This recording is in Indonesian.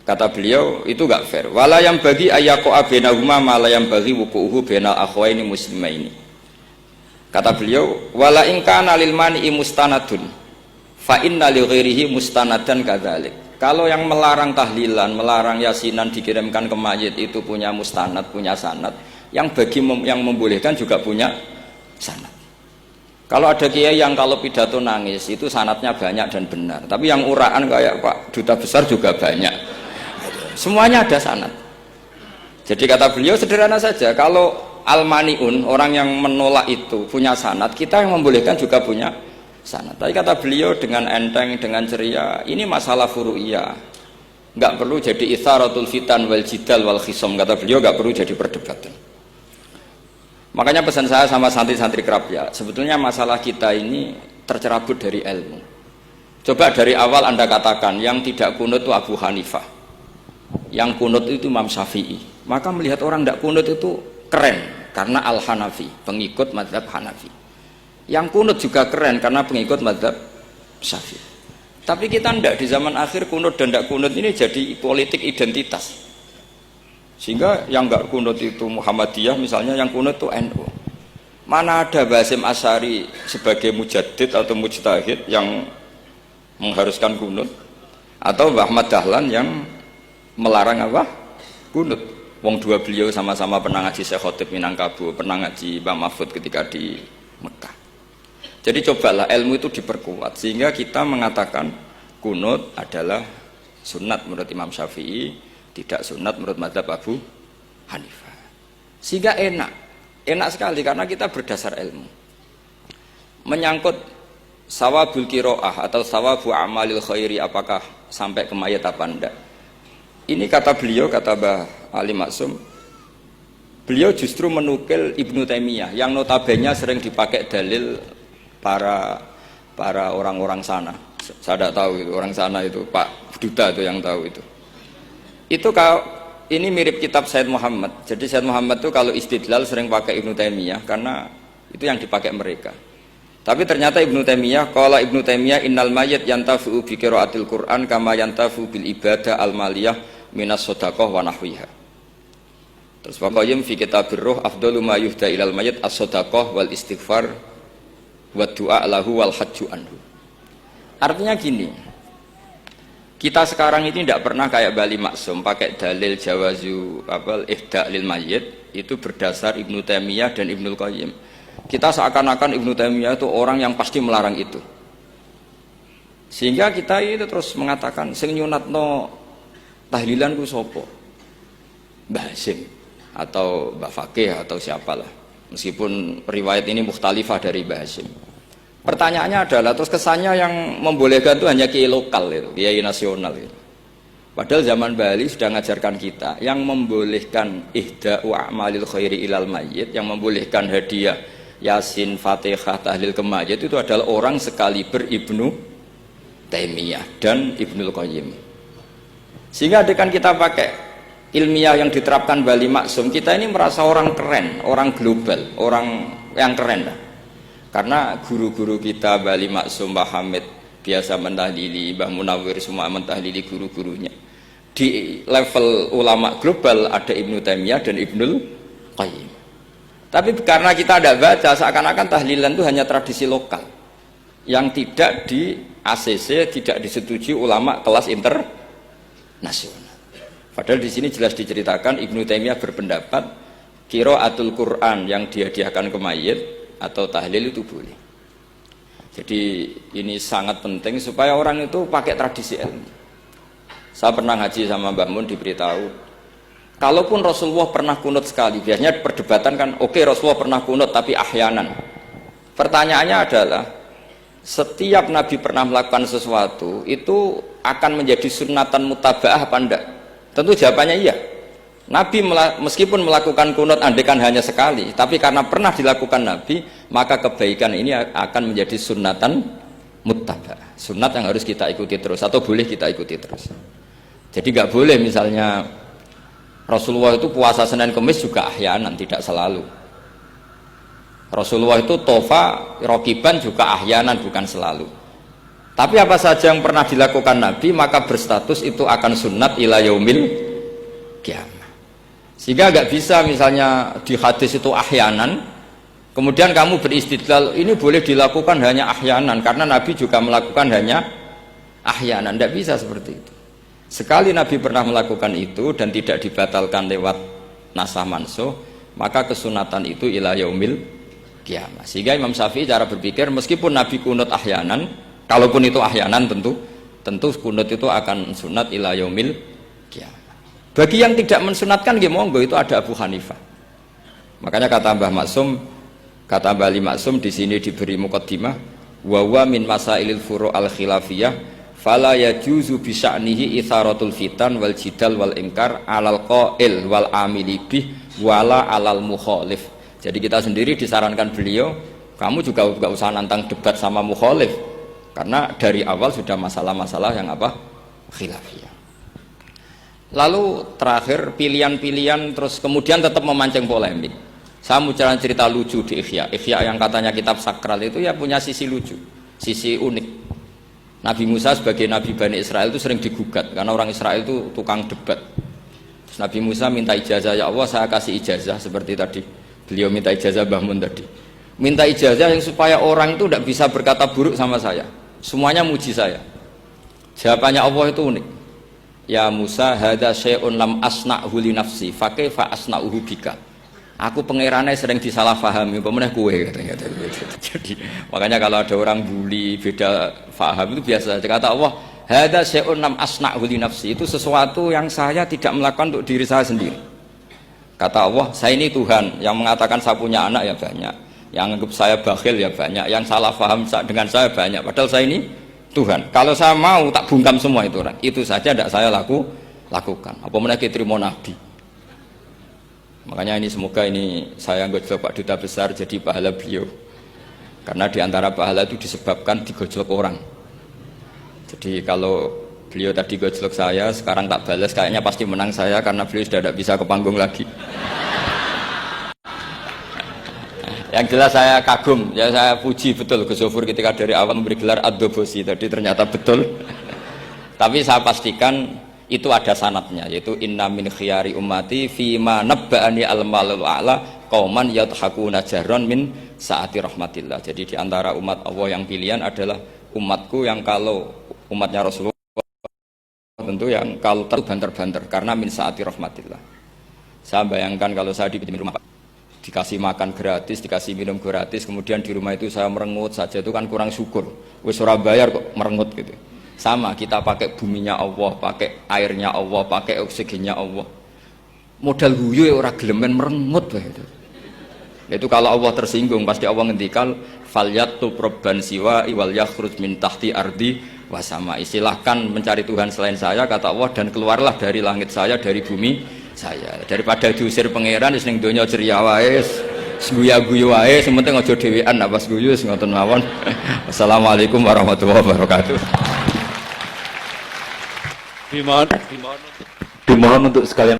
Kata beliau itu gak fair. Wala yang bagi ayaqa bainahuma ma la yang bagi wuqu'uhu bainal akhwaini muslimaini. Kata beliau wala in kana lil mani'i mustanadun fa inna li ghairihi mustanadan kadzalik. Kalau yang melarang tahlilan, melarang yasinan dikirimkan ke mayit itu punya mustanad, punya sanad. Yang bagi yang membolehkan juga punya sanad. Kalau ada kiai yang kalau pidato nangis itu sanadnya banyak dan benar. Tapi yang uraan kayak Pak Duta Besar juga banyak. Semuanya ada sanad. Jadi kata beliau sederhana saja, kalau al-mani'un, orang yang menolak itu punya sanad, kita yang membolehkan juga punya sanad. Tapi kata beliau dengan enteng, dengan ceria, ini masalah furu'iyah, nggak perlu jadi itsaratul fitan wal jidal wal khisam. Kata beliau nggak perlu jadi perdebatan. Makanya pesan saya sama santri-santri kerap ya, sebetulnya masalah kita ini tercerabut dari ilmu. Coba dari awal Anda katakan yang tidak kunut itu Abu Hanifah, yang kunut itu Imam Syafi'i, maka melihat orang tidak kunut itu keren karena Al-Hanafi, pengikut mazhab Hanafi. Yang kunut juga keren karena pengikut mazhab Syafi'i. Tapi kita tidak, di zaman akhir kunut dan tidak kunut ini jadi politik identitas. Sehingga yang nggak kunut itu Muhammadiyah misalnya, yang kunut itu NU. Mana ada Basim Asy'ari sebagai mujaddid atau mujtahid yang mengharuskan kunut, atau Mbah Ahmad Dahlan yang melarang apa? Kunut. Wong dua beliau sama-sama pernah ngaji Syekh Khotib Minangkabau, pernah ngaji Mbah Mahfud ketika di Mekah. Jadi cobalah ilmu itu diperkuat sehingga kita mengatakan kunut adalah sunat menurut Imam Syafi'i, tidak sunat menurut mazhab Abu Hanifah. Sehingga enak sekali karena kita berdasar ilmu. Menyangkut sawabul qiraah atau sawabu amalil khairi, apakah sampai ke mayat apa enggak? Ini kata beliau, kata Mbah Ali Maksum, beliau justru menukil Ibnu Taimiyah yang notabene sering dipakai dalil para orang-orang sana. Saya tidak tahu itu orang sana itu, Pak Duta itu yang tahu itu. Itu kalau ini mirip kitab Said Muhammad. Jadi Said Muhammad itu kalau istidlal sering pakai Ibnu Taimiyah karena itu yang dipakai mereka. Tapi ternyata Ibnu Taimiyah, qala Ibnu Taimiyah innal mayyit yantafi'u bi qiraatil Qur'an kama yantafi'u bil ibadah al maliyah minas shadaqah wa nahwiha. Terus Waqayyim fi kitabir ruh afdalu ma yuhda ilal mayyit as-shadaqah wal istighfar wa du'a lahu wal hajju anhu. Artinya gini, kita sekarang ini tidak pernah kayak Bali Maksum pakai dalil jawazu ihda lil mayyit itu berdasar Ibnu Taimiyah dan Ibnul Qayyim. Kita seakan-akan Ibnu Taimiyah itu orang yang pasti melarang itu. Sehingga kita itu terus mengatakan sing nyunatno tahlilan ku sapa? Mbah Hasyim atau Mbah Fakih atau siapalah. Meskipun riwayat ini mukhtalifah dari Mbah Hasyim. Pertanyaannya adalah terus kesannya yang membolehkan itu hanya kiai lokal itu, kiai nasional itu. Padahal zaman Bali sudah mengajarkan kita yang membolehkan ihda'u a'malil khairi ilal mayyit, yang membolehkan hadiah Yasin, Fatihah, tahlil ke mayit itu adalah orang sekaliber Ibnu Taimiyah dan Ibnul Qayyim. Sehingga dengan kita pakai ilmiah yang diterapkan Bali Maksum, kita ini merasa orang keren, orang global, orang yang keren lah. Karena guru-guru kita Bali Maksum, Mbah Hamid biasa mentahlili, Mbah Munawir semua mentahlili guru-gurunya. Di level ulama global ada Ibnu Taimiyah dan Ibnul Qayyim. Tapi karena kita tidak baca, seakan-akan tahlilan itu hanya tradisi lokal yang tidak di ACC, tidak disetujui ulama kelas internasional. Padahal di sini jelas diceritakan Ibnu Taimiyah berpendapat qiraatul Quran yang dihadiahkan ke mayit atau tahlil itu boleh. Jadi ini sangat penting supaya orang itu pakai tradisi ilmu. Saya pernah ngaji sama Mbah Mun, diberitahu kalaupun Rasulullah pernah kunut sekali, biasanya perdebatan kan, oke, Rasulullah pernah kunut tapi ahyanan. Pertanyaannya adalah setiap Nabi pernah melakukan sesuatu itu akan menjadi sunnatan mutaba'ah apa enggak? Tentu jawabannya iya. Nabi meskipun melakukan kunut andaikan hanya sekali, tapi karena pernah dilakukan Nabi, maka kebaikan ini akan menjadi sunnatan mutaba'ah, sunat yang harus kita ikuti terus atau boleh kita ikuti terus. Jadi nggak boleh misalnya Rasulullah itu puasa Senin Kemis juga ahyanan, tidak selalu. Rasulullah itu tofa rokiban juga ahyanan, bukan selalu. Tapi apa saja yang pernah dilakukan Nabi maka berstatus itu akan sunnat ila yaumil kiamah. Sehingga nggak bisa misalnya di hadis itu ahyanan, kemudian kamu beristidlal ini boleh dilakukan hanya ahyanan karena Nabi juga melakukan hanya ahyanan. Tidak bisa seperti itu. Sekali Nabi pernah melakukan itu dan tidak dibatalkan lewat nasah mansuh, maka kesunatan itu ila yaumil kiamah. Sehingga Imam Syafi'i cara berpikir meskipun Nabi kunut ahyanan, kalaupun itu ahyanan tentu kunut itu akan sunat ila yaumil kiamah. Bagi yang tidak mensunatkan nggih monggo, itu ada Abu Hanifah. Makanya kata Mbah Maksum, kata Mbah Ali Maksum di sini diberi muqaddimah, wa wa min masailil furu' al khilafiyah fala yajuzu bi sya'nihi itharatul fitan wal jidal wal inkar alal qail wal amili bih wala alal mukhalif. Jadi kita sendiri disarankan beliau, kamu juga enggak usah nantang debat sama mukhalif. Karena dari awal sudah masalah-masalah yang apa? Khilafiyah. Lalu terakhir pilihan-pilihan terus kemudian tetap memancing polemik. Saya mau cerita lucu di Ihya. Ihya yang katanya kitab sakral itu ya punya sisi lucu, sisi unik. Nabi Musa sebagai Nabi Bani Israel itu sering digugat karena orang Israel itu tukang debat. Terus Nabi Musa minta ijazah, ya Allah saya kasih ijazah seperti tadi. Beliau minta ijazah Mbah Mun tadi. Minta ijazah yang supaya orang itu tidak bisa berkata buruk sama saya. Semuanya muji saya. Jawabannya Allah itu unik. Ya Musa, hadza syai'un lam asna'hu li nafsi, fa kaifa asna'uhu bika. Aku pangerane sering disalahpahami, pemenah kowe katanya. Jadi makanya kalau ada orang bully beda paham itu biasa. Kata Allah, hadza syai'un lam asna'hu li nafsi, itu sesuatu yang saya tidak melakukan untuk diri saya sendiri. Kata Allah, saya ini Tuhan yang mengatakan saya punya anak ya banyak, yang anggap saya bakhil ya banyak, yang salah paham dengan saya banyak, padahal saya ini Tuhan. Kalau saya mau tak bungkam semua itu orang. Itu saja tidak saya lakukan. Apa menaiki terima Nabi. Makanya ini semoga ini saya gojlok Pak Duta Besar jadi pahala beliau. Karena diantara pahala itu disebabkan digojlok orang. Jadi kalau beliau tadi gojlok saya, sekarang tak balas kayaknya pasti menang saya karena beliau sudah tidak bisa ke panggung lagi. Yang jelas saya kagum, ya saya puji betul Gus Zofur ketika dari awal memberi gelar Ad-Dobosi tadi ternyata betul. Tapi saya pastikan itu ada sanadnya, yaitu inna min khiyari ummati fima nabba'ani al-malul a'la qauman yadhakuna jarron min saati rahmatillah. Jadi diantara umat Allah yang pilihan adalah umatku yang kalau umatnya Rasulullah tentu yang kalau terbanter-banter karena min saati rahmatillah. Saya bayangkan kalau saya di rumah dikasih makan gratis, dikasih minum gratis, kemudian di rumah itu saya merengut saja, itu kan kurang syukur. Wis ora bayar kok merengut gitu. Sama kita pakai buminya Allah, pakai airnya Allah, pakai oksigennya Allah. Modal guyu ya ora gelemen merengut gitu. Itu kalau Allah tersinggung pasti Allah ngendikan falyatu robban siwa iwal yakhruj min tahti ardi wasama. Silahkan mencari Tuhan selain saya kata Allah dan keluarlah dari langit saya, dari bumi saya, daripada diusir pangeran wis ning donya ceria wae, guyu-guyu wae, sementing aja dhewean apa guyu wis ngoten mawon. Wassalamualaikum warahmatullahi wabarakatuh. Dimohon untuk sekalian